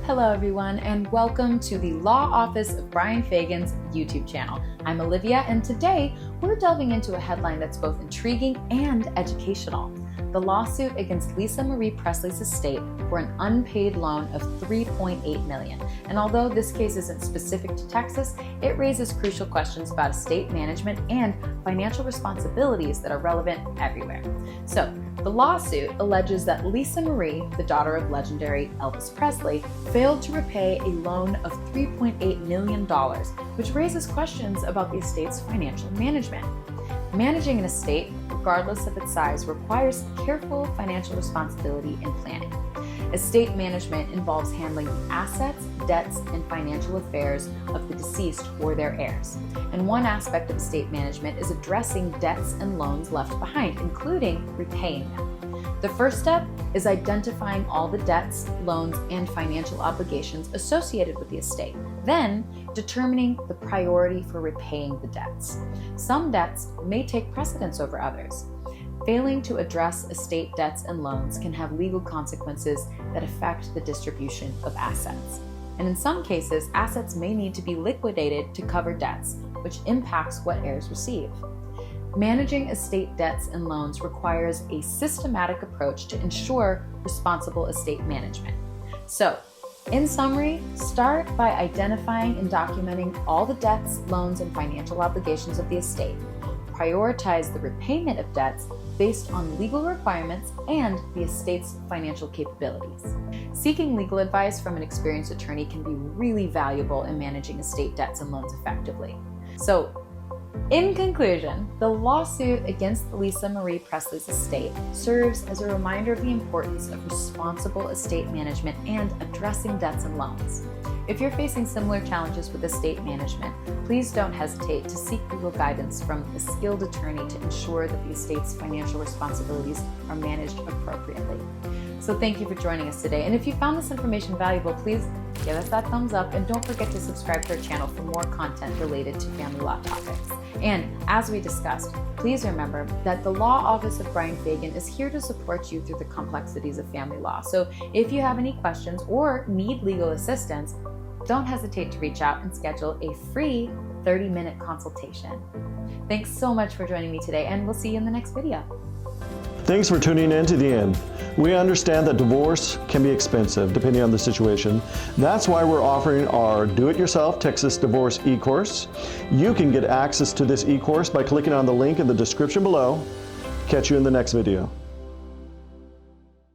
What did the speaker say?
Hello everyone, and welcome to the Law Office of Brian Fagan's YouTube channel. I'm Olivia, and today we're delving into a headline that's both intriguing and educational. The lawsuit against Lisa Marie Presley's estate for an unpaid loan of $3.8 million. And although this case isn't specific to Texas, it raises crucial questions about estate management and financial responsibilities that are relevant everywhere. So, the lawsuit alleges that Lisa Marie, the daughter of legendary Elvis Presley, failed to repay a loan of $3.8 million, which raises questions about the estate's financial management. Managing an estate, regardless of its size, requires careful financial responsibility and planning. Estate management involves handling the assets, debts, and financial affairs of the deceased or their heirs. And one aspect of estate management is addressing debts and loans left behind, including repaying them. The first step is identifying all the debts, loans, and financial obligations associated with the estate. Then, determining the priority for repaying the debts. Some debts may take precedence over others. Failing to address estate debts and loans can have legal consequences that affect the distribution of assets. And in some cases, assets may need to be liquidated to cover debts, which impacts what heirs receive. Managing estate debts and loans requires a systematic approach to ensure responsible estate management. So, in summary, start by identifying and documenting all the debts, loans, and financial obligations of the estate. Prioritize the repayment of debts based on legal requirements and the estate's financial capabilities. Seeking legal advice from an experienced attorney can be really valuable in managing estate debts and loans effectively. So, in conclusion, the lawsuit against Lisa Marie Presley's estate serves as a reminder of the importance of responsible estate management and addressing debts and loans. If you're facing similar challenges with estate management, please don't hesitate to seek legal guidance from a skilled attorney to ensure that the estate's financial responsibilities are managed appropriately. So thank you for joining us today. And if you found this information valuable, please give us that thumbs up and don't forget to subscribe to our channel for more content related to family law topics. And as we discussed, please remember that the Law Office of Brian Fagan is here to support you through the complexities of family law. So if you have any questions or need legal assistance, don't hesitate to reach out and schedule a free 30-minute consultation. Thanks so much for joining me today, and we'll see you in the next video. Thanks for tuning in to the end. We understand that divorce can be expensive depending on the situation. That's why we're offering our Do-It-Yourself Texas Divorce e-course. You can get access to this e-course by clicking on the link in the description below. Catch you in the next video.